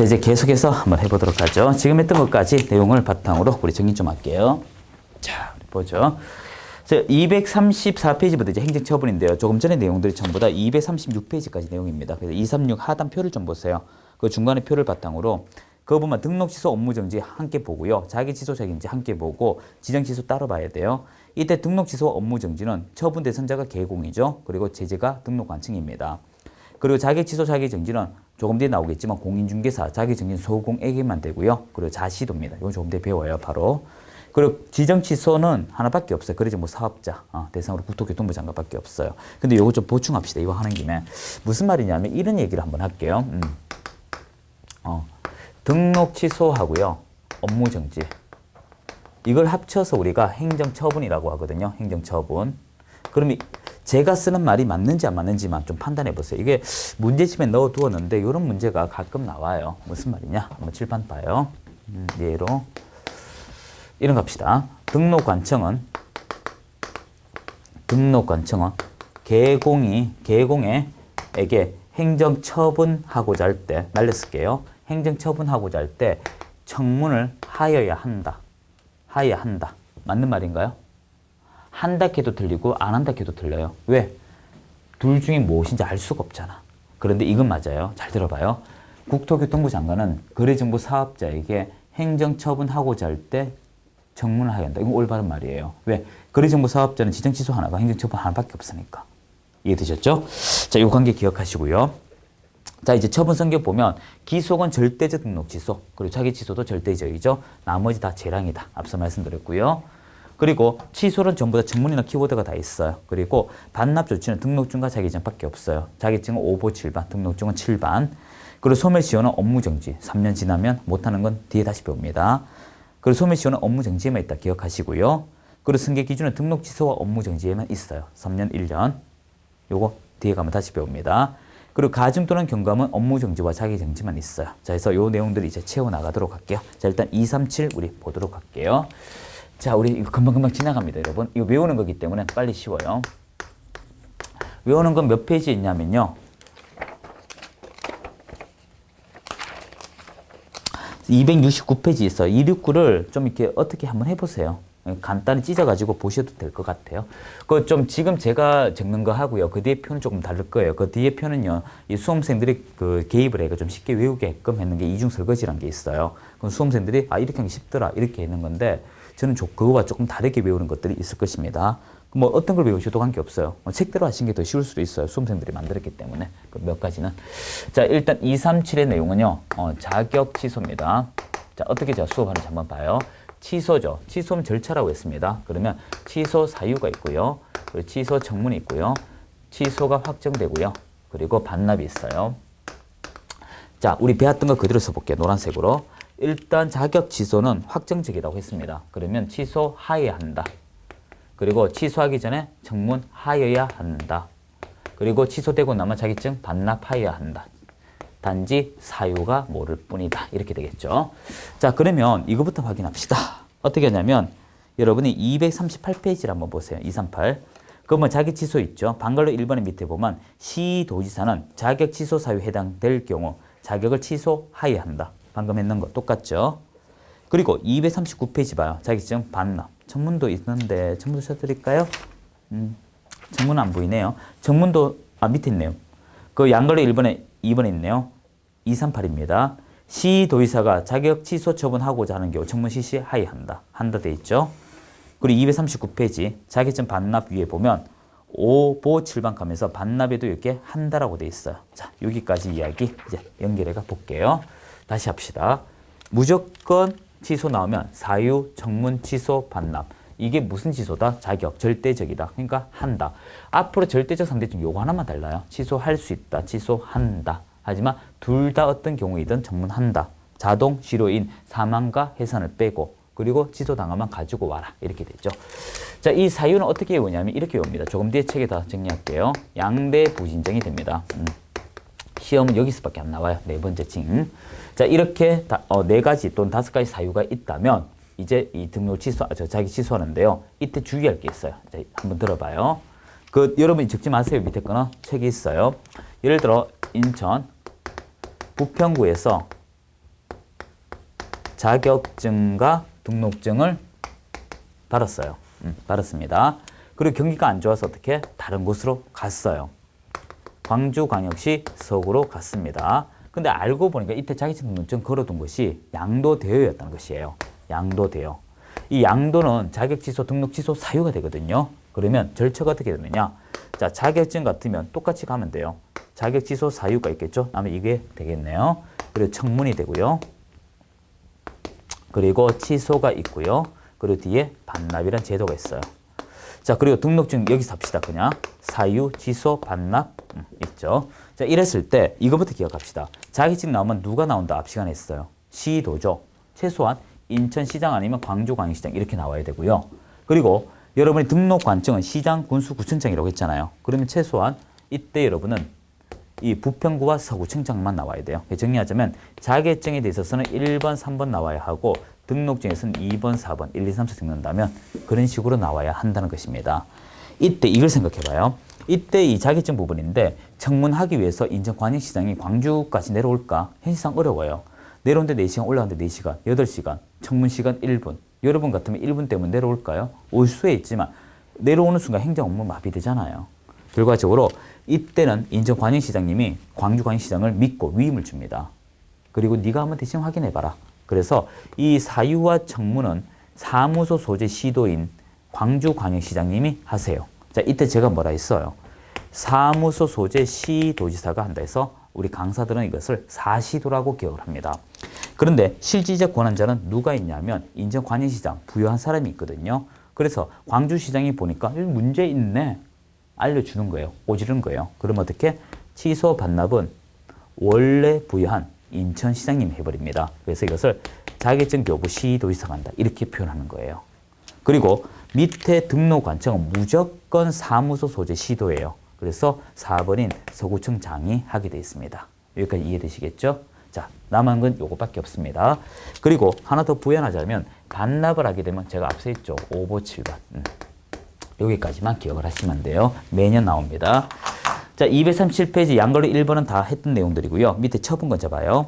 자, 이제 계속해서 한번 해보도록 하죠. 지금 했던 것까지 내용을 바탕으로 우리 정리 좀 할게요. 자, 우리 보죠. 234페이지부터 이제 행정처분인데요. 조금 전에 내용들이 전부 다 236페이지까지 내용입니다. 그래서 236 하단표를 좀 보세요. 그 중간에 표를 바탕으로 그거 보면 등록 취소 업무 정지 함께 보고요. 자기 취소 자기인지 함께 보고 지정 취소 따로 봐야 돼요. 이때 등록 취소 업무 정지는 처분 대상자가 개공이죠. 그리고 제재가 등록 관청입니다. 그리고 자기 취소 자기 정지는 조금 뒤에 나오겠지만 공인중개사 자기 정지 소공에게만 되고요. 그리고 자시도입니다. 이건 조금 뒤에 배워요. 바로. 그리고 지정 취소는 하나밖에 없어요. 그러지 뭐 사업자 대상으로 국토교통부 장관밖에 없어요. 근데 요거 좀 보충합시다. 이거 하는 김에 무슨 말이냐면 이런 얘기를 한번 할게요. 등록 취소하고요. 업무 정지. 이걸 합쳐서 우리가 행정처분이라고 하거든요. 행정처분. 그러면 제가 쓰는 말이 맞는지 안 맞는지만 좀 판단해 보세요. 이게 문제집에 넣어두었는데 이런 문제가 가끔 나와요. 무슨 말이냐? 한번 칠판 봐요. 예로 이런 거 합시다. 등록관청은 개공에게 행정처분하고자 할 때 날렸을게요. 행정처분하고자 할 때 청문을 하여야 한다. 맞는 말인가요? 한다 해도 틀리고 안 한다 해도 틀려요. 왜? 둘 중에 무엇인지 알 수가 없잖아. 그런데 이건 맞아요. 잘 들어봐요. 국토교통부 장관은 거래정보 사업자에게 행정처분하고자 할 때 청문을 하여야 한다. 이건 올바른 말이에요. 왜? 거래정보 사업자는 지정 취소 하나가 행정처분 하나밖에 없으니까. 이해되셨죠? 자, 이 관계 기억하시고요. 자, 이제 처분 성격 보면 기속은 절대적 등록 취소, 그리고 자기 취소도 절대적이죠. 나머지 다 재량이다. 앞서 말씀드렸고요. 그리고 취소는 전부 다 전문이나 키워드가 다 있어요. 그리고 반납 조치는 등록증과 자기증밖에 없어요. 자기증은 5보 7반, 등록증은 7반. 그리고 소멸시효는 업무정지. 3년 지나면 못하는 건 뒤에 다시 배웁니다. 그리고 소멸시효는 업무정지에만 있다. 기억하시고요. 그리고 승계 기준은 등록 취소와 업무정지에만 있어요. 3년, 1년. 요거 뒤에 가면 다시 배웁니다. 그리고 가중 또는 경감은 업무정지와 자기정지만 있어요. 자, 그래서 요 내용들을 이제 채워나가도록 할게요. 자, 일단 237 우리 보도록 할게요. 자, 우리 이거 금방금방 지나갑니다, 여러분. 이거 외우는 거기 때문에 빨리 쉬워요. 외우는 건 몇 페이지에 있냐면요. 269페이지 있어요. 269를 좀 이렇게 어떻게 한번 해보세요. 간단히 찢어가지고 보셔도 될 것 같아요. 그 좀 지금 제가 적는 거 하고요. 그 뒤에 표는 조금 다를 거예요. 그 뒤에 표는요, 이 수험생들이 그 개입을 해가 좀 쉽게 외우게끔 했는 게 이중 설거지라는 게 있어요. 그럼 수험생들이 이렇게 하는 게 쉽더라 이렇게 했는 건데 저는 그거와 조금 다르게 외우는 것들이 있을 것입니다. 뭐 어떤 걸 외우셔도 관계없어요. 책대로 하신 게 더 쉬울 수도 있어요. 수험생들이 만들었기 때문에. 그 몇 가지는. 자, 일단 237의 내용은요. 자격 취소입니다. 자, 어떻게 제가 수업하는지 한번 봐요. 취소죠. 취소는 절차라고 했습니다. 그러면 취소 사유가 있고요. 그리고 취소 청문이 있고요. 취소가 확정되고요. 그리고 반납이 있어요. 자, 우리 배웠던 거 그대로 써볼게요. 노란색으로. 일단 자격 취소는 확정적이라고 했습니다. 그러면 취소하여야 한다. 그리고 취소하기 전에 청문하여야 한다. 그리고 취소되고 나면 자격증 반납하여야 한다. 단지 사유가 모를 뿐이다. 이렇게 되겠죠. 자, 그러면 이거부터 확인합시다. 어떻게 하냐면 여러분이 238페이지를 한번 보세요. 238. 그러면 자격 취소 있죠. 방글로 1번의 밑에 보면 시도지사는 자격 취소 사유에 해당될 경우 자격을 취소하여야 한다. 방금 했는 거 똑같죠. 그리고 239페이지 봐요. 자격증 반납. 청문도 있는데 청문도 쳐드릴까요? 청문은 안 보이네요. 청문도 밑에 있네요. 그 양글로 1번에 2번에 있네요. 238입니다. 시도의사가 자격 취소 처분하고자 하는 경우 청문 실시하여야 한다. 한다 돼 있죠. 그리고 239페이지 자격증 반납 위에 보면 5보 7반 가면서 반납에도 이렇게 한다라고 돼 있어요. 자, 여기까지 이야기 이제 연결해가 볼게요. 다시 합시다. 무조건 취소 나오면 사유, 청문, 취소, 반납. 이게 무슨 취소다? 자격, 절대적이다. 그러니까 한다. 앞으로 절대적, 상대적 요거 하나만 달라요. 취소할 수 있다. 취소한다. 하지만 둘 다 어떤 경우이든 청문한다. 자동, 실효인, 사망과 해산을 빼고 그리고 취소당하면 가지고 와라. 이렇게 되죠. 자, 이 사유는 어떻게 외우냐면 이렇게 외웁니다. 조금 뒤에 책에다 정리할게요. 양대 부진정이 됩니다. 시험은 여기서밖에 안 나와요. 네 번째 칭. 자, 이렇게 네 가지 또는 5가지 사유가 있다면 이제 이 등록 취소, 자기 취소하는데요. 이때 주의할 게 있어요. 자, 한번 들어봐요. 여러분이 적지 마세요. 밑에 거는 책이 있어요. 예를 들어 인천 부평구에서 자격증과 등록증을 받았어요. 받았습니다. 그리고 경기가 안 좋아서 어떻게 다른 곳으로 갔어요. 광주광역시 서구로 갔습니다. 근데 알고 보니까 이때 자격증 등록증 걸어둔 것이 양도대여였다는 것이에요. 양도대여. 이 양도는 자격 취소, 등록 취소 사유가 되거든요. 그러면 절차가 어떻게 되느냐? 자, 자격증 같으면 똑같이 가면 돼요. 자격 취소 사유가 있겠죠? 아마 이게 되겠네요. 그리고 청문이 되고요. 그리고 취소가 있고요. 그리고 뒤에 반납이라는 제도가 있어요. 자, 그리고 등록증 여기서 합시다. 그냥 사유, 취소, 반납 있죠. 자, 이랬을 때 이거부터 기억합시다. 자격증 나오면 누가 나온다? 앞 시간에 했어요. 시도죠. 최소한 인천시장 아니면 광주광역시장 이렇게 나와야 되고요. 그리고 여러분이 등록관청은 시장, 군수, 구청장이라고 했잖아요. 그러면 최소한 이때 여러분은 이 부평구와 서구청장만 나와야 돼요. 정리하자면 자격증에 대해서는 1번, 3번 나와야 하고 등록증에서는 2번, 4번, 1, 2, 3, 4 적는다면 그런 식으로 나와야 한다는 것입니다. 이때 이걸 생각해봐요. 이때 이 자격증 부분인데 청문하기 위해서 인천광역시장이 광주까지 내려올까? 현실상 어려워요. 내려오는데 4시간, 올라가는데 4시간, 8시간, 청문 시간 1분. 여러분 같으면 1분 때문에 내려올까요? 올 수에 있지만 내려오는 순간 행정 업무 마비되잖아요. 결과적으로 이때는 인천광역시장님이 광주광역시장을 믿고 위임을 줍니다. 그리고 네가 한번 대신 확인해봐라. 그래서 이 사유와 청문은 사무소 소재 시도인 광주광역시장님이 하세요. 자, 이때 제가 뭐라 했어요? 사무소 소재 시도지사가 한다 해서 우리 강사들은 이것을 사시도라고 기억을 합니다. 그런데 실질적 권한자는 누가 있냐면 인천광역시장 부여한 사람이 있거든요. 그래서 광주시장이 보니까 문제 있네. 알려주는 거예요. 오지른 거예요. 그럼 어떻게? 취소 반납은 원래 부여한 인천시장님이 해버립니다. 그래서 이것을 자격증 교부 시도지사가 한다. 이렇게 표현하는 거예요. 그리고 밑에 등록관청은 무조건 사무소 소재 시도예요. 그래서 4번인 서구청장이 하게 되어 있습니다. 여기까지 이해되시겠죠? 자, 남은 건 요거밖에 없습니다. 그리고 하나 더 부연하자면 반납을 하게 되면 제가 앞서 했죠. 5보 7번. 여기까지만 기억을 하시면 돼요. 매년 나옵니다. 자, 237페이지 양걸로 1번은 다 했던 내용들이고요. 밑에 처분 건져 봐요.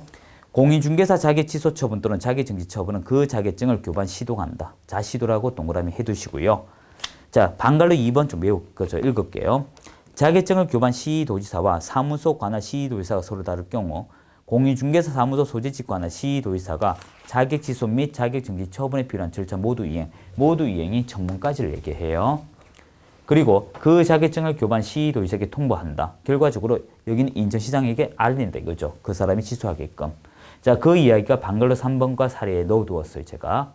공인중개사 자격 취소 처분 또는 자격 정지 처분은 그 자격증을 교반 시도한다. 자시도라고 동그라미 해두시고요. 자, 방갈로 2번 좀 읽을게요. 자격증을 교반 시도지사와 사무소 관할 시도지사가 서로 다를 경우 공인중개사 사무소 소재직 관할 시도지사가 자격 취소 및 자격 정지 처분에 필요한 절차 모두 이행이 청문까지를 얘기해요. 그리고 그 자격증을 교반 시도지사에게 통보한다. 결과적으로 여기는 인천시장에게 알린다 이거죠. 그 사람이 취소하게끔. 자, 그 이야기가 방글로 3번과 사례에 넣어두었어요, 제가.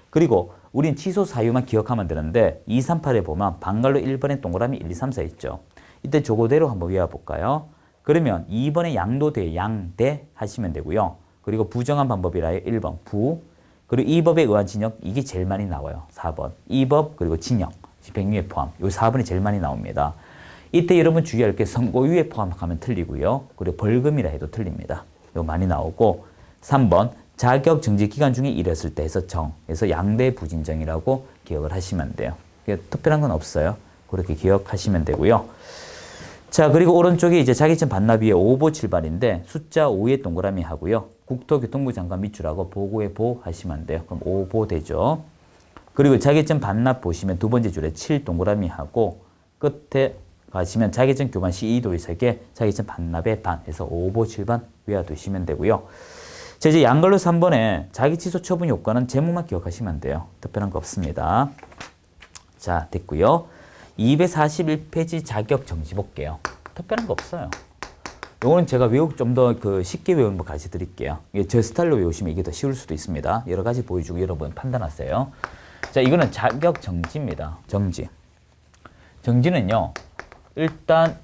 그리고 우린 취소 사유만 기억하면 되는데 238에 보면 방글로 1번에 동그라미 1, 2, 3, 4 있죠. 이때 저거대로 한번 외워볼까요? 그러면 2번에 양도대, 양대 하시면 되고요. 그리고 부정한 방법이라요. 1번 부. 그리고 이 법에 의한 징역 이게 제일 많이 나와요. 4번. 이 법 그리고 징역. 집행유예 포함. 요 4번이 제일 많이 나옵니다. 이때 여러분 주의할 게 선고유예 포함하면 틀리고요. 그리고 벌금이라 해도 틀립니다. 요 많이 나오고 3번 자격 정지 기간 중에 이랬을 때 해서 정. 그래서 양대 부진정이라고 기억을 하시면 돼요. 특별한 건 없어요. 그렇게 기억하시면 되고요. 자, 그리고 오른쪽에 이제 자격증 반납 위에 5보 7발인데 숫자 5에 동그라미 하고요. 국토교통부 장관 밑줄하고 보고에 보 하시면 돼요. 그럼 5보 되죠. 그리고 자격증 반납 보시면 두 번째 줄에 7 동그라미 하고 끝에 가시면 자격증 교반 시도지사에게 자격증 반납의 반 해서 5보 7반 외워두시면 되고요. 자, 이제 양걸로 3번에 자기 취소 처분 요건은 제목만 기억하시면 돼요. 특별한 거 없습니다. 자, 됐고요. 241페이지 자격 정지 볼게요. 특별한 거 없어요. 요거는 제가 좀 더 쉽게 외우는 거 가르쳐 드릴게요. 이게 제 스타일로 외우시면 이게 더 쉬울 수도 있습니다. 여러 가지 보여주고 여러분 판단하세요. 자, 이거는 자격 정지입니다. 정지. 정지는요, 일단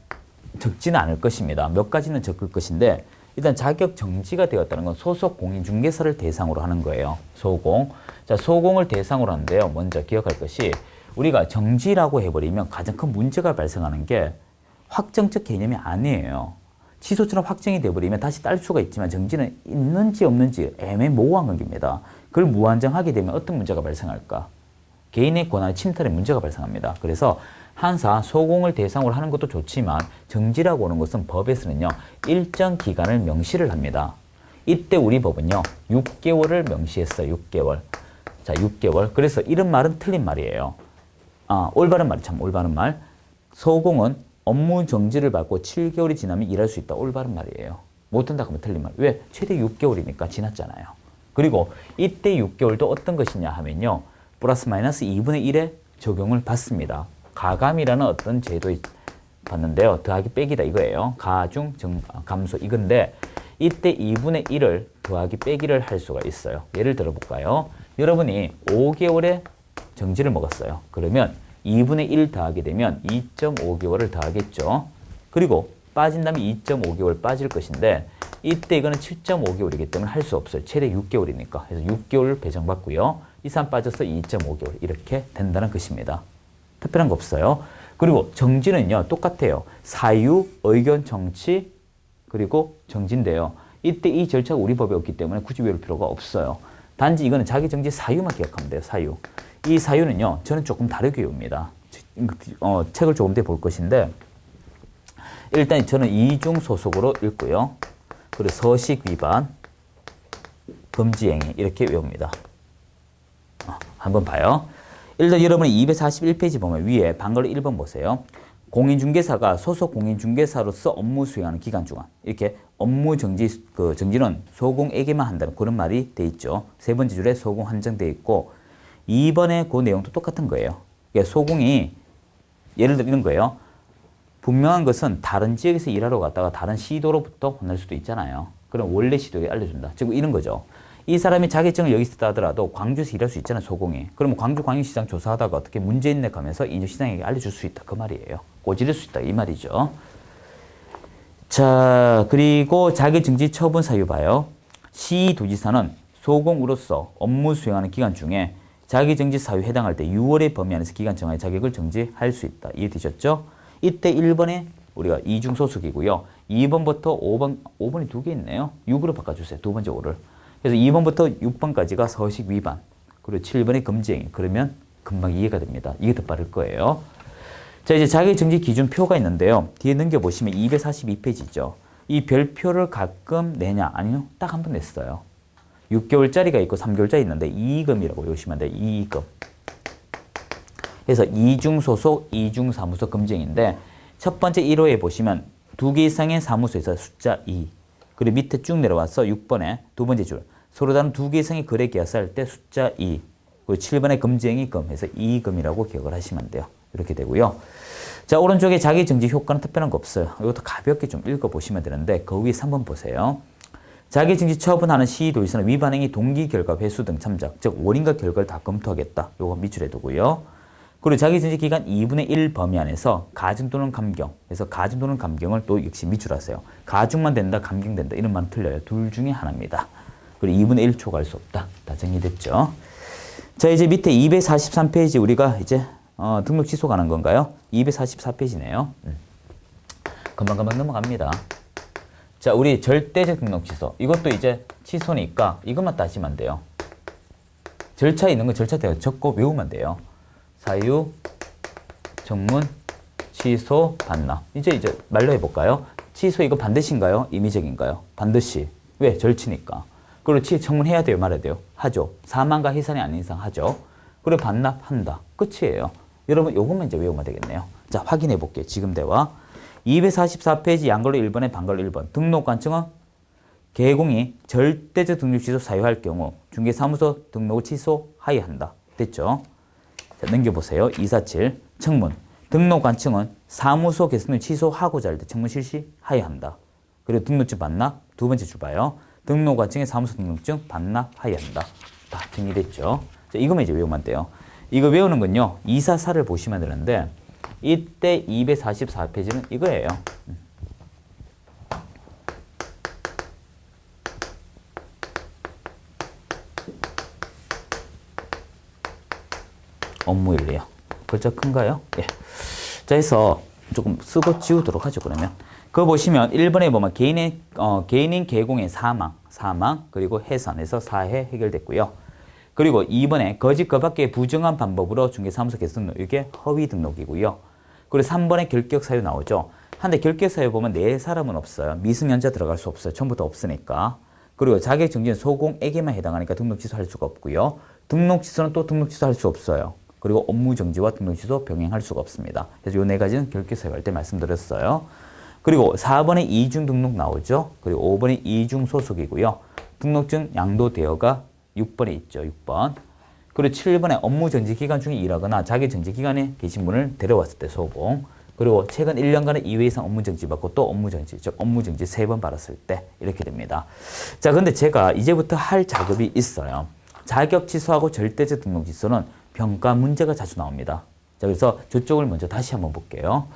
적지는 않을 것입니다. 몇 가지는 적을 것인데, 일단 자격 정지가 되었다는 건 소속 공인중개사를 대상으로 하는 거예요. 소공. 자, 소공을 대상으로 하는데요. 먼저 기억할 것이 우리가 정지라고 해버리면 가장 큰 문제가 발생하는 게 확정적 개념이 아니에요. 취소처럼 확정이 돼버리면 다시 딸 수가 있지만 정지는 있는지 없는지 애매모호한 관계입니다. 그걸 무한정하게 되면 어떤 문제가 발생할까? 개인의 권한의 침탈의 문제가 발생합니다. 그래서 항상 소공을 대상으로 하는 것도 좋지만 정지라고 하는 것은 법에서는요 일정 기간을 명시를 합니다. 이때 우리 법은요, 6개월을 명시했어요. 6개월. 자, 6개월. 그래서 이런 말은 틀린 말이에요. 올바른 말이 참 올바른 말. 소공은 업무 정지를 받고 7개월이 지나면 일할 수 있다. 올바른 말이에요. 못한다고 하면 틀린 말. 왜? 최대 6개월이니까 지났잖아요. 그리고 이때 6개월도 어떤 것이냐 하면요, 플러스 마이너스 2분의 1의 적용을 받습니다. 가감이라는 어떤 제도에 봤는데요. 더하기 빼기다 이거예요. 가중 감소 이건데 이때 2분의 1을 더하기 빼기를 할 수가 있어요. 예를 들어 볼까요? 여러분이 5개월의 정지를 먹었어요. 그러면 2분의 1 더하게 되면 2.5개월을 더하겠죠. 그리고 빠진 다음에 2.5개월 빠질 것인데 이때 이거는 7.5개월이기 때문에 할 수 없어요. 최대 6개월이니까. 그래서 6개월 배정받고요. 이상 빠져서 2.5개월 이렇게 된다는 것입니다. 특별한 거 없어요. 그리고 정지는요, 똑같아요. 사유, 의견, 정치, 그리고 정지인데요. 이때 이 절차가 우리 법에 없기 때문에 굳이 외울 필요가 없어요. 단지 이거는 자기 정지 사유만 기억하면 돼요. 사유. 이 사유는요, 저는 조금 다르게 외웁니다. 책을 조금 더 볼 것인데, 일단 저는 이중 소속으로 읽고요. 그리고 서식 위반, 금지행위 이렇게 외웁니다. 한번 봐요. 일단 여러분이 241페이지 보면 위에 방글로 1번 보세요. 공인중개사가 소속 공인중개사로서 업무 수행하는 기간 중간 이렇게 업무 정지, 정지는 소공에게만 한다는 그런 말이 돼 있죠. 세 번째 줄에 소공 한정돼 있고 2번의 그 내용도 똑같은 거예요. 그러니까 소공이 예를 들어 이런 거예요. 분명한 것은 다른 지역에서 일하러 갔다가 다른 시도로부터 혼날 수도 있잖아요. 그럼 원래 시도에 알려준다. 즉 이런 거죠. 이 사람이 자격증을 여기 있다 하더라도 광주에서 일할 수 있잖아요. 소공이. 그러면 광주광역시장 조사하다가 어떻게 문제 있네 하면서 인접시장에게 알려줄 수 있다. 그 말이에요. 꼬지를 수 있다. 이 말이죠. 자, 그리고 자격정지 처분 사유 봐요. 시도지사는 소공으로서 업무 수행하는 기간 중에 자격정지 사유에 해당할 때 6월의 범위 안에서 기간 정하에 자격을 정지할 수 있다. 이해되셨죠? 이때 1번에 우리가 이중소속이고요. 2번부터 5번이 두 개 있네요. 6으로 바꿔주세요. 두 번째 5를. 그래서 2번부터 6번까지가 서식 위반. 그리고 7번의 금지행위. 그러면 금방 이해가 됩니다. 이게 더 빠를 거예요. 자, 이제 자격정지 기준표가 있는데요. 뒤에 넘겨보시면 242페이지죠. 이 별표를 가끔 내냐? 아니요. 딱 한 번 냈어요. 6개월짜리가 있고 3개월짜리 있는데 이의금이라고 외우시면 돼요. 이의금. 그래서 이중소속, 이중사무소 금지행위인데 첫 번째 1호에 보시면 2개 이상의 사무소에서 숫자 2. 그리고 밑에 쭉 내려와서 6번에 두 번째 줄. 서로 다른 2개 이상의 거래 계약서할 때 숫자 2. 그리고 7번에 금지행위 금 해서 이의금이라고 기억을 하시면 돼요. 이렇게 되고요. 자, 오른쪽에 자격정지 효과는 특별한 거 없어요. 이것도 가볍게 좀 읽어보시면 되는데 그 위에 3번 보세요. 자격정지 처분하는 시도지사는 위반행위 동기 결과 회수 등 참작, 즉 원인과 결과를 다 검토하겠다. 요거 밑줄에 두고요. 그리고 자격정지 기간 2분의 1 범위 안에서 가중 또는 감경. 그래서 가중 또는 감경을 또 역시 밑줄하세요. 가중만 된다, 감경된다. 이런 말은 틀려요. 둘 중에 하나입니다. 그리고 2분의 1 초과할 수 없다. 다 정리됐죠. 자, 이제 밑에 243페이지 우리가 이제 등록 취소 가는 건가요? 244페이지네요. 금방금방 넘어갑니다. 자, 우리 절대적 등록 취소. 이것도 이제 취소니까 이것만 따지면 돼요. 절차 있는 거 절차대로 적고 외우면 돼요. 사유, 정문, 취소, 반납. 이제 말로 해볼까요? 취소 이거 반드시인가요? 임의적인가요? 반드시. 왜? 절치니까. 그리고 청문해야 돼요? 말아야 돼요? 하죠. 사망과 해산이 아닌 이상 하죠. 그리고 반납한다. 끝이에요. 여러분 요것만 이제 외우면 되겠네요. 자, 확인해 볼게요. 지금 대화. 244페이지 양걸로 1번에 반걸로 1번. 등록관청은 개공이 절대적 등록 취소 사유할 경우 중개사무소 등록을 취소하여야 한다. 됐죠? 자, 넘겨보세요. 247 청문. 등록관청은 사무소 개설을 취소하고자 할 때 청문 실시하여야 한다. 그리고 등록증 반납. 두 번째 줄 봐요. 등록관청의 사무소 등록증 반납하여야 한다. 다 정리됐죠? 자, 이거만 이제 외우면 돼요. 이거 외우는 건요. 244를 보시면 되는데 이때 244페이지는 이거예요. 업무윤리요. 글자 큰가요? 예. 자, 해서 조금 쓰고 지우도록 하죠, 그러면. 그거 보시면 1번에 보면 개인인 개공의 사망, 그리고 해산에서 사해 해결됐고요. 그리고 2번에 거짓 그 밖의 부정한 방법으로 중개사무소 개설 등록, 이게 허위 등록이고요. 그리고 3번에 결격 사유 나오죠. 한데 결격 사유 보면 네 사람은 없어요. 미승연자 들어갈 수 없어요. 처음부터 없으니까. 그리고 자격정지는 소공에게만 해당하니까 등록 취소할 수가 없고요. 등록 취소는 또 등록 취소할 수 없어요. 그리고 업무 정지와 등록 취소 병행할 수가 없습니다. 그래서 요 네 가지는 결격사 할 때 말씀드렸어요. 그리고 4번에 이중 등록 나오죠. 그리고 5번에 이중 소속이고요. 등록증 양도되어가 6번에 있죠. 6번. 그리고 7번에 업무 정지 기간 중에 일하거나 자격 정지 기간에 계신 분을 데려왔을 때 소공. 그리고 최근 1년간의 2회 이상 업무 정지 받고 또 업무 정지, 즉 업무 정지 3번 받았을 때 이렇게 됩니다. 자, 근데 제가 이제부터 할 작업이 있어요. 자격 취소하고 절대적 등록 취소는 평가 문제가 자주 나옵니다. 자, 그래서 저쪽을 먼저 다시 한번 볼게요.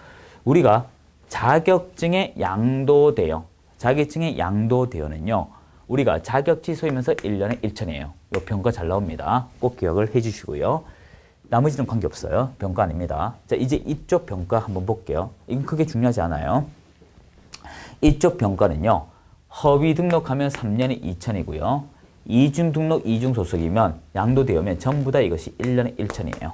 우리가 자격증의 양도대여, 자격증의 양도대여는요, 우리가 자격 취소이면서 1년에 1천이에요. 이 평가 잘 나옵니다. 꼭 기억을 해 주시고요. 나머지는 관계없어요. 평가 아닙니다. 자, 이제 이쪽 평가 한번 볼게요. 이건 크게 중요하지 않아요. 이쪽 평가는요, 허위 등록하면 3년에 2천이고요. 이중 등록, 이중 소속이면 양도되면 전부 다 이것이 1년에 1천이에요.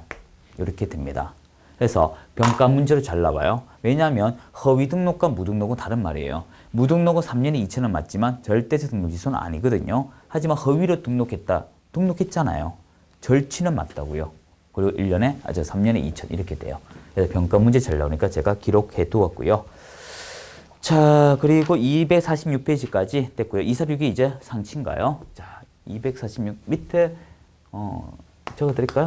이렇게 됩니다. 그래서 평가 문제로 잘 나와요. 왜냐하면 허위 등록과 무등록은 다른 말이에요. 무등록은 3년에 2천은 맞지만 절대적 등록 취소는 아니거든요. 하지만 허위로 등록했다. 등록했잖아요. 절취는 맞다고요. 그리고 1년에, 3년에 2천 이렇게 돼요. 그래서 평가 문제 잘 나오니까 제가 기록해 두었고요. 자, 그리고 246페이지까지 됐고요. 246이 이제 상치인가요? 자, 246 밑에 적어드릴까요?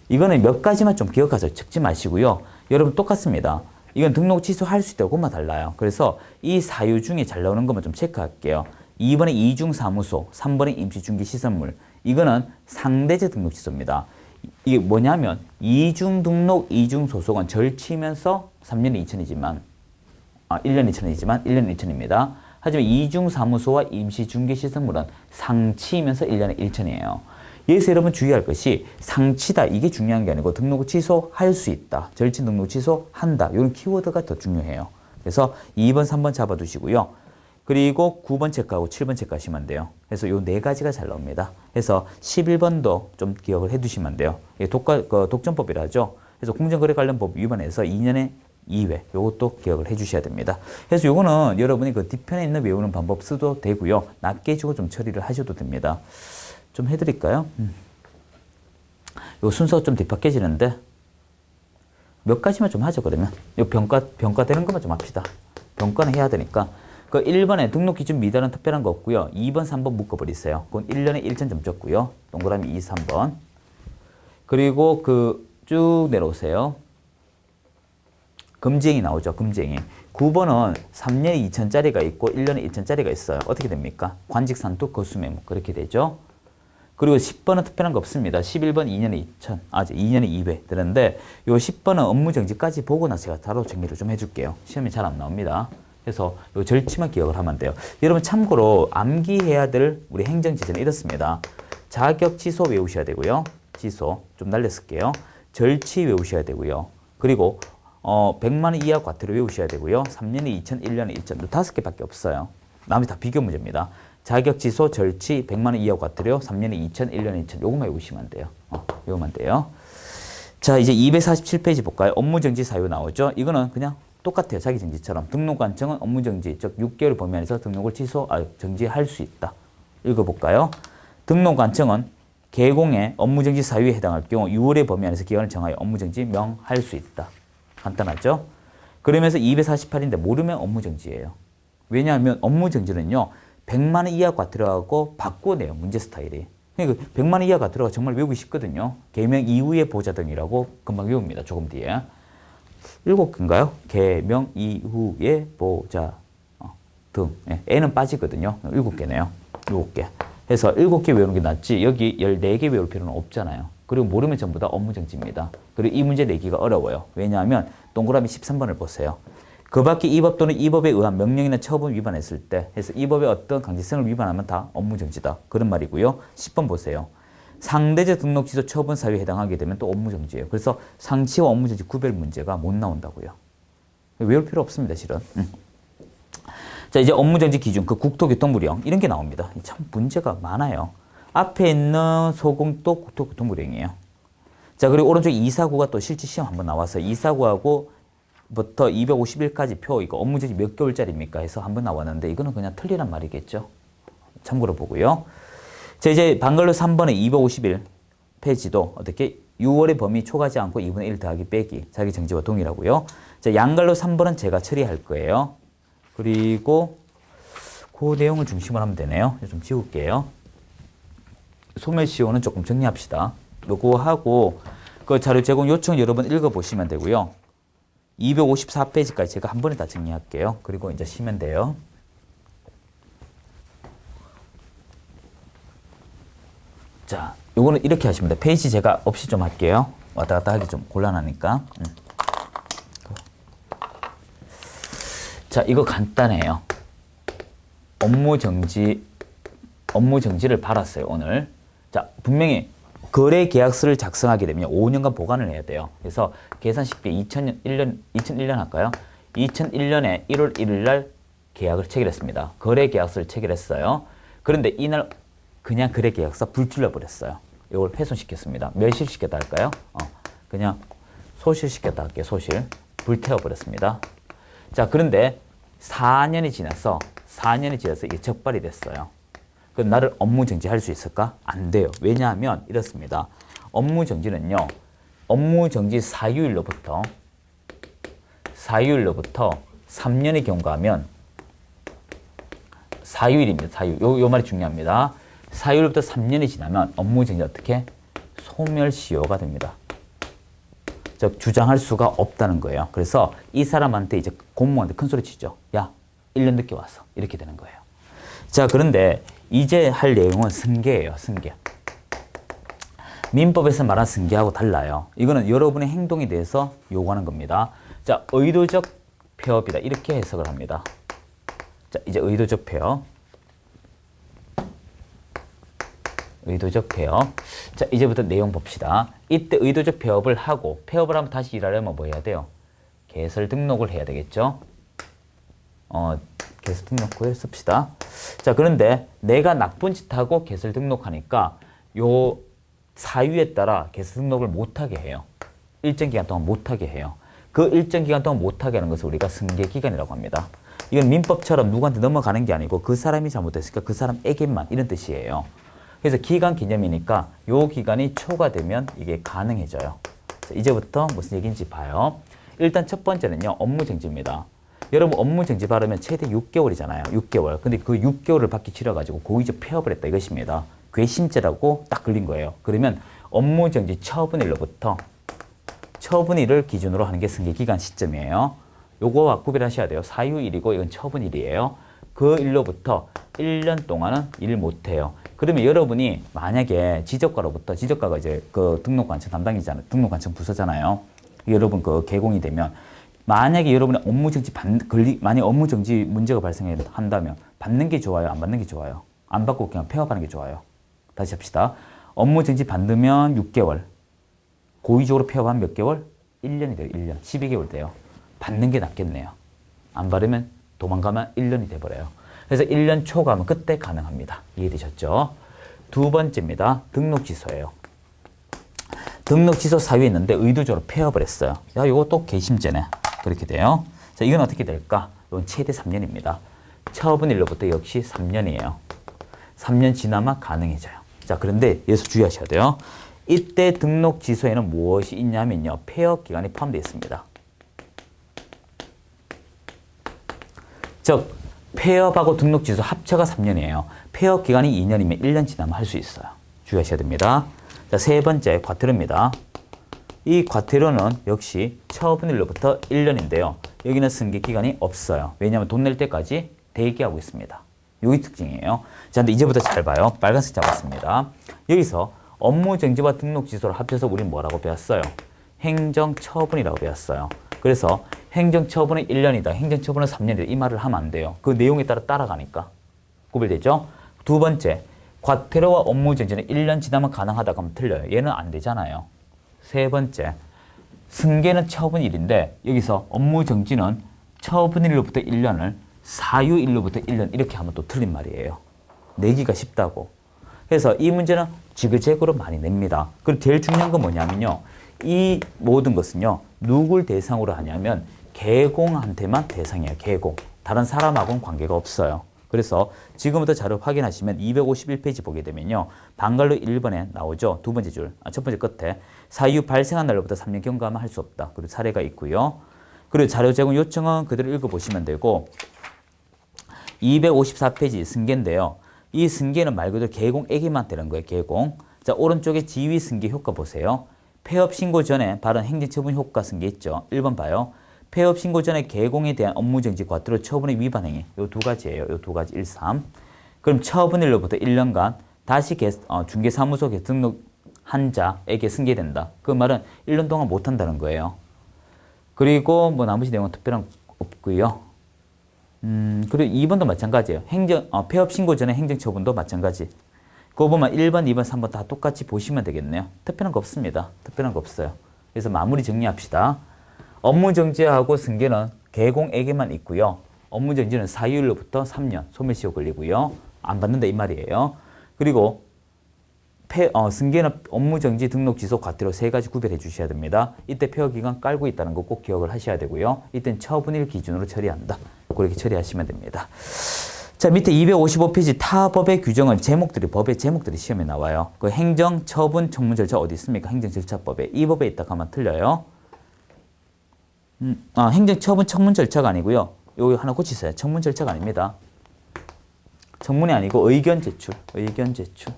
이거는 몇 가지만 좀 기억하세요. 적지 마시고요. 여러분 똑같습니다. 이건 등록 취소할 수 있다고 그것만 달라요. 그래서 이 사유 중에 잘 나오는 것만 좀 체크할게요. 2번에 이중사무소, 3번에 임시중개시설물. 이거는 상대적 등록 취소입니다. 이게 뭐냐면 이중 등록, 이중 소속은 절치면서 3년에 2천이지만 1년에 2천이지만 1년에 2천입니다. 하지만 이중 사무소와 임시 중개 시설물은 상치면서 1년에 1천이에요. 여기서 여러분 주의할 것이 상치다 이게 중요한 게 아니고 등록을 취소할 수 있다. 절친 등록 취소한다. 이런 키워드가 더 중요해요. 그래서 2번, 3번 잡아두시고요. 그리고 9번 체크하고 7번 체크하시면 돼요. 그래서 요 네 가지가 잘 나옵니다. 그래서 11번도 좀 기억을 해 두시면 돼요. 독점법이라 하죠. 그래서 공정거래관련법 위반해서 2년에 2회 요것도 기억을 해 주셔야 됩니다. 그래서 요거는 여러분이 그 뒤편에 있는 외우는 방법 써도 되고요. 낮게 주고 좀 처리를 하셔도 됩니다. 좀 해드릴까요? 요 순서가 좀 뒤바뀌어지는데 몇 가지만 좀 하죠. 그러면 요 평가되는 것만 좀 합시다. 평가는 해야 되니까. 그 1번에 등록 기준 미달은 특별한 거 없고요. 2번, 3번 묶어버리세요. 그건 1년에 1점 점 적고요. 동그라미 2, 3번. 그리고 쭉 내려오세요. 금지행위 나오죠. 금지행위. 9번은 3년에 2천짜리가 있고 1년에 1천짜리가 있어요. 어떻게 됩니까? 관직 산투 거수매무 그렇게 되죠. 그리고 10번은 특별한 거 없습니다. 11번 2년에 2천, 2년에 2회 되는데 요 10번은 업무정지까지 보고 나서 제가 바로 정리를 좀 해줄게요. 시험이 잘 안 나옵니다. 그래서 요 절치만 기억을 하면 돼요. 여러분 참고로 암기해야 될 우리 행정지제는 이렇습니다. 자격 취소 외우셔야 되고요. 취소 좀 날렸을게요. 절치 외우셔야 되고요. 그리고 100만 원 이하 과태료 외우셔야 되고요. 3년에 2천, 1년에 1천. 5개밖에 없어요. 나머지 다 비교 문제입니다. 자격 취소, 절치, 100만 원 이하 과태료, 3년에 2천, 1년에 2천. 요것만 외우시면 돼요. 외우면 돼요. 자, 이제 247페이지 볼까요? 업무정지 사유 나오죠? 이거는 그냥 똑같아요. 자기정지처럼. 등록관청은 업무정지, 즉 6개월 범위 안에서 등록을 정지할 수 있다. 읽어볼까요? 등록관청은 개공의 업무정지 사유에 해당할 경우 6월의 범위 안에서 기간을 정하여 업무정지 명할 수 있다. 간단하죠? 그러면서 248인데 모르면 업무정지예요. 왜냐하면 업무정지는요. 100만 원 이하 과태료하고 바꾸네요. 문제 스타일이. 그러니까 100만 원 이하 과태료가 정말 외우기 쉽거든요. 개명 이후의 보자 등이라고 금방 외웁니다. 조금 뒤에. 7개인가요? 개명 이후의 보자 등. N은 빠지거든요. 7개네요. 7개. 그래서 7개 외우는 게 낫지 여기 14개 외울 필요는 없잖아요. 그리고 모르면 전부 다 업무정지입니다. 그리고 이 문제 내기가 어려워요. 왜냐하면 동그라미 13번을 보세요. 그 밖에 이 법 또는 이 법에 의한 명령이나 처분 위반했을 때 해서 이 법의 어떤 강제성을 위반하면 다 업무정지다. 그런 말이고요. 10번 보세요. 상대적 등록 취소 처분 사유에 해당하게 되면 또 업무정지예요. 그래서 상치와 업무정지 구별 문제가 못 나온다고요. 외울 필요 없습니다. 실은. 자, 이제 업무정지 기준, 국토교통부령 이런 게 나옵니다. 참 문제가 많아요. 앞에 있는 소공도 국토교통부령이에요. 자, 그리고 오른쪽 249가 또 실제 시험 한번 나왔어요. 249하고 부터 251까지 표 이거 업무정지 몇 개월짜리입니까 해서 한번 나왔는데 이거는 그냥 틀리란 말이겠죠. 참고로 보고요. 자, 이제 방글로 3번의 251 페이지도 어떻게 6월의 범위 초과하지 않고 2분의 1 더하기 빼기 자기 정지와 동일하고요. 자, 양갈로 3번은 제가 처리할 거예요. 그리고 그 내용을 중심으로 하면 되네요. 좀 지울게요. 소멸시효는 조금 정리합시다. 요거 하고 그 자료 제공 요청 여러분 읽어보시면 되고요. 254페이지까지 제가 한 번에 다 정리할게요. 그리고 이제 쉬면 돼요. 자, 요거는 이렇게 하시면 돼요. 페이지 제가 없이 좀 할게요. 왔다 갔다 하기 좀 곤란하니까. 자, 이거 간단해요. 업무 정지를 받았어요, 오늘. 자, 분명히 거래 계약서를 작성하게 되면 5년간 보관을 해야 돼요. 그래서 계산 쉽게 2001년 할까요? 2001년에 1월 1일 날 계약을 체결했습니다. 거래 계약서를 체결했어요. 그런데 이날 그냥 거래 계약서 불질러 버렸어요. 이걸 훼손시켰습니다. 멸실시켰다 할까요? 그냥 소실시켰다 할게요. 소실. 불태워 버렸습니다. 자, 그런데 4년이 지나서 이게 적발이 됐어요. 그 나를 업무 정지할 수 있을까? 안 돼요. 왜냐하면 이렇습니다. 업무 정지는요. 업무 정지 사유일로부터 3년의 경과하면 사유일입니다. 사유. 요 말이 중요합니다. 사유일부터 3년이 지나면 업무 정지 어떻게? 소멸시효가 됩니다. 즉 주장할 수가 없다는 거예요. 그래서 이 사람한테 이제 공무원한테 큰 소리 치죠. 야, 1년 늦게 왔어. 이렇게 되는 거예요. 자, 그런데 이제 할 내용은 승계예요. 승계. 민법에서 말한 승계하고 달라요. 이거는 여러분의 행동에 대해서 요구하는 겁니다. 자, 의도적 폐업이다. 이렇게 해석을 합니다. 자, 이제 의도적 폐업. 의도적 폐업. 자, 이제부터 내용 봅시다. 이때 의도적 폐업을 하고 폐업을 하면 다시 일하려면 뭐 해야 돼요? 개설 등록을 해야 되겠죠? 개설 등록을 씁시다. 자, 그런데 내가 나쁜 짓 하고 개설 등록하니까 요 사유에 따라 개설 등록을 못하게 해요. 일정 기간 동안 못하게 해요. 그 일정 기간 동안 못하게 하는 것을 우리가 승계 기간이라고 합니다. 이건 민법처럼 누구한테 넘어가는 게 아니고 그 사람이 잘못했으니까 그 사람에게만 이런 뜻이에요. 그래서 기간 개념이니까 요 기간이 초과되면 이게 가능해져요. 자, 이제부터 무슨 얘기인지 봐요. 일단 첫 번째는요. 업무 정지입니다. 여러분 업무 정지 받으면 최대 6개월이잖아요. 6개월. 근데 그 6개월을 받기 싫어가지고 고의적 폐업을 했다 이것입니다. 괘씸죄라고 딱 걸린 거예요. 그러면 업무 정지 처분일로부터 처분일을 기준으로 하는 게 승계기간 시점이에요. 요거와 구별하셔야 돼요. 사유일이고 이건 처분일이에요. 그 일로부터 1년 동안은 일 못해요. 그러면 여러분이 만약에 지적과가 이제 그 등록관청 담당이잖아요. 등록관청 부서잖아요. 여러분 그 개공이 되면 만약에 여러분의 업무정지 만약 업무정지 문제가 발생한다면 받는 게 좋아요? 안 받는 게 좋아요? 안 받고 그냥 폐업하는 게 좋아요? 다시 합시다. 업무정지 받으면 6개월. 고의적으로 폐업하면 몇 개월? 1년이 돼요. 1년. 12개월 돼요. 받는 게 낫겠네요. 안 받으면 도망가면 1년이 돼버려요. 그래서 1년 초과하면 그때 가능합니다. 이해되셨죠? 두 번째입니다. 등록 취소예요. 등록 취소 사유에 있는데 의도적으로 폐업을 했어요. 야, 이거 또 괘씸죄네. 그렇게 돼요. 자, 이건 어떻게 될까? 이건 최대 3년입니다. 처분일로부터 역시 3년이에요. 3년 지나면 가능해져요. 자, 그런데 여기서 주의하셔야 돼요. 이때 등록 취소에는 무엇이 있냐면요. 폐업 기간이 포함되어 있습니다. 즉, 폐업하고 등록 취소 합쳐가 3년이에요. 폐업 기간이 2년이면 1년 지나면 할 수 있어요. 주의하셔야 됩니다. 자, 세 번째, 과태료입니다. 이 과태료는 역시 처분일로부터 1년인데요. 여기는 승계기간이 없어요. 왜냐하면 돈 낼 때까지 대기하고 있습니다. 여기 특징이에요. 자, 근데 이제부터 잘 봐요. 빨간색 잡았습니다. 여기서 업무정지와 등록 취소를 합쳐서 우리는 뭐라고 배웠어요? 행정처분이라고 배웠어요. 그래서 행정처분은 1년이다. 행정처분은 3년이다. 이 말을 하면 안 돼요. 그 내용에 따라 따라가니까. 구별되죠? 두 번째, 과태료와 업무정지는 1년 지나면 가능하다고 하면 틀려요. 얘는 안 되잖아요. 세 번째, 승계는 처분일인데 여기서 업무정지는 처분일로부터 1년을 사유일로부터 1년 이렇게 하면 또 틀린 말이에요. 내기가 쉽다고. 그래서 이 문제는 지그재그로 많이 냅니다. 그리고 제일 중요한 건 뭐냐면요. 이 모든 것은요. 누굴 대상으로 하냐면 개공한테만 대상이에요. 개공. 다른 사람하고는 관계가 없어요. 그래서 지금부터 자료 확인하시면 251페이지 보게 되면요. 방갈로 1번에 나오죠. 두 번째 줄, 첫 번째 끝에 사유 발생한 날로부터 3년 경과하면 할 수 없다. 그리고 사례가 있고요. 그리고 자료 제공 요청은 그대로 읽어보시면 되고 254페이지 승계인데요. 이 승계는 말 그대로 개공액에만 되는 거예요. 개공. 자, 오른쪽에 지위 승계 효과 보세요. 폐업 신고 전에 발언 행정처분 효과 승계 있죠. 1번 봐요. 폐업 신고 전에 개공에 대한 업무정지 과태료 처분의 위반 행위. 요 두 가지예요. 요 두 가지 1, 3. 그럼 처분일로부터 1년간 다시 중개사무소에 등록한 자에게 승계된다. 그 말은 1년 동안 못한다는 거예요. 그리고 뭐 나머지 내용은 특별한 없고요. 그리고 2번도 마찬가지예요. 폐업 신고 전에 행정처분도 마찬가지. 그거 보면 1번, 2번, 3번 다 똑같이 보시면 되겠네요. 특별한 거 없습니다. 특별한 거 없어요. 그래서 마무리 정리합시다. 업무정지하고 승계는 개공에게만 있고요. 업무정지는 사유일로부터 3년 소멸시효 걸리고요. 안 받는다 이 말이에요. 그리고 승계는 업무정지 등록 취소 과태료 세 가지 구별해 주셔야 됩니다. 이때 폐업기간 깔고 있다는 거 꼭 기억을 하셔야 되고요. 이때는 처분일 기준으로 처리한다. 그렇게 처리하시면 됩니다. 자, 밑에 255페이지 타 법의 규정은 법의 제목들이 시험에 나와요. 그 행정, 처분, 청문 절차 어디 있습니까? 행정절차법에. 이 법에 있다 하면 틀려요. 행정, 처분, 청문 절차가 아니고요. 여기 하나 고치세요. 청문 절차가 아닙니다. 청문이 아니고 의견 제출. 의견 제출.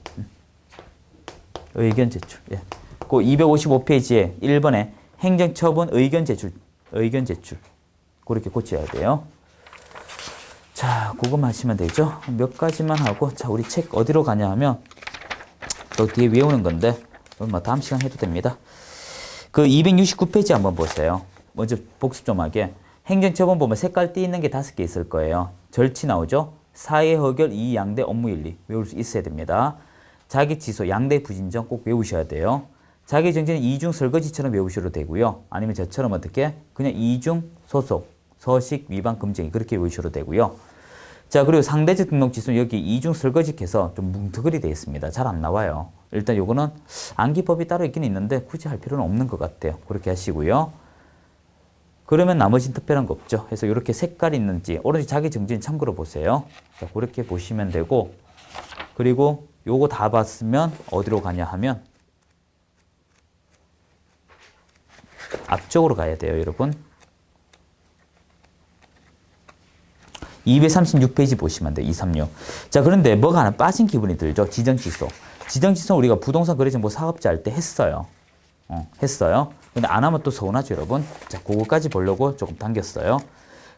의견 제출. 예. 그 255페이지에 1번에 행정, 처분, 의견 제출. 의견 제출. 그렇게 고쳐야 돼요. 자, 그거만 하시면 되죠. 몇 가지만 하고, 자, 우리 책 어디로 가냐 하면, 또 뒤에 외우는 건데, 뭐 다음 시간 해도 됩니다. 그 269페이지 한번 보세요. 먼저 복습 좀 하게. 행정처분 보면 색깔 띠 있는 게 5개 있을 거예요. 절치 나오죠? 사회 허결, 이의 양대, 업무 윤리. 외울 수 있어야 됩니다. 자기 취소, 양대 부진정 꼭 외우셔야 돼요. 자기 정지는 이중 설거지처럼 외우셔도 되고요. 아니면 저처럼 어떻게? 그냥 이중 소속, 서식, 위반, 금쟁이 그렇게 외우셔도 되고요. 자, 그리고 상대적 등록 지수는 여기 이중 설거지해서 좀 뭉터그리 되어 있습니다. 잘 안 나와요. 일단 요거는 암기법이 따로 있긴 있는데 굳이 할 필요는 없는 것 같아요. 그렇게 하시고요. 그러면 나머지는 특별한 거 없죠. 그래서 이렇게 색깔이 있는지 오른쪽 자기 정지는 참고로 보세요. 자, 그렇게 보시면 되고 그리고 요거 다 봤으면 어디로 가냐 하면 앞쪽으로 가야 돼요, 여러분. 236페이지 보시면 돼요. 236. 자, 그런데 뭐가 하나 빠진 기분이 들죠? 지정취소. 지정취소는 우리가 부동산 거래정보 사업자 할 때 했어요. 했어요. 근데 안 하면 또 서운하죠, 여러분. 자, 그거까지 보려고 조금 당겼어요.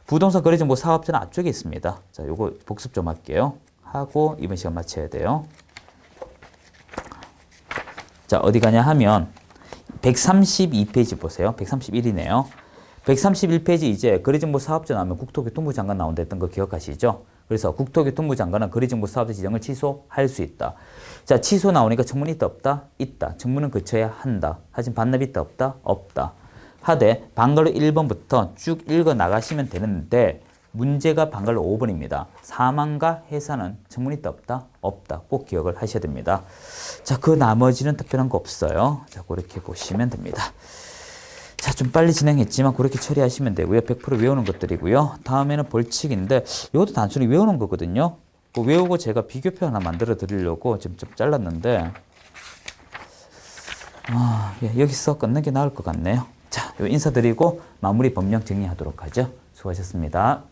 부동산 거래정보 사업자는 앞쪽에 있습니다. 자, 요거 복습 좀 할게요. 하고 이번 시간 마쳐야 돼요. 자, 어디 가냐 하면 132페이지 보세요. 131이네요. 131페이지 이제 거래정보 사업자 나오면 국토교통부 장관 나온다 했던 거 기억하시죠? 그래서 국토교통부 장관은 거래정보 사업자 지정을 취소할 수 있다. 자, 취소 나오니까 청문이 있다 없다? 있다. 청문은 거쳐야 한다. 하지만 반납이 있다 없다? 없다. 하되 방갈로 1번부터 쭉 읽어 나가시면 되는데 문제가 방갈로 5번입니다. 사망과 해산은 청문이 있다 없다? 없다. 꼭 기억을 하셔야 됩니다. 자, 그 나머지는 특별한 거 없어요. 자, 그렇게 보시면 됩니다. 자, 좀 빨리 진행했지만 그렇게 처리하시면 되고요. 100% 외우는 것들이고요. 다음에는 벌칙인데 이것도 단순히 외우는 거거든요. 그 외우고 제가 비교표 하나 만들어 드리려고 지금 좀 잘랐는데 예, 여기서 끝내는 게 나을 것 같네요. 자, 인사드리고 마무리 법령 정리하도록 하죠. 수고하셨습니다.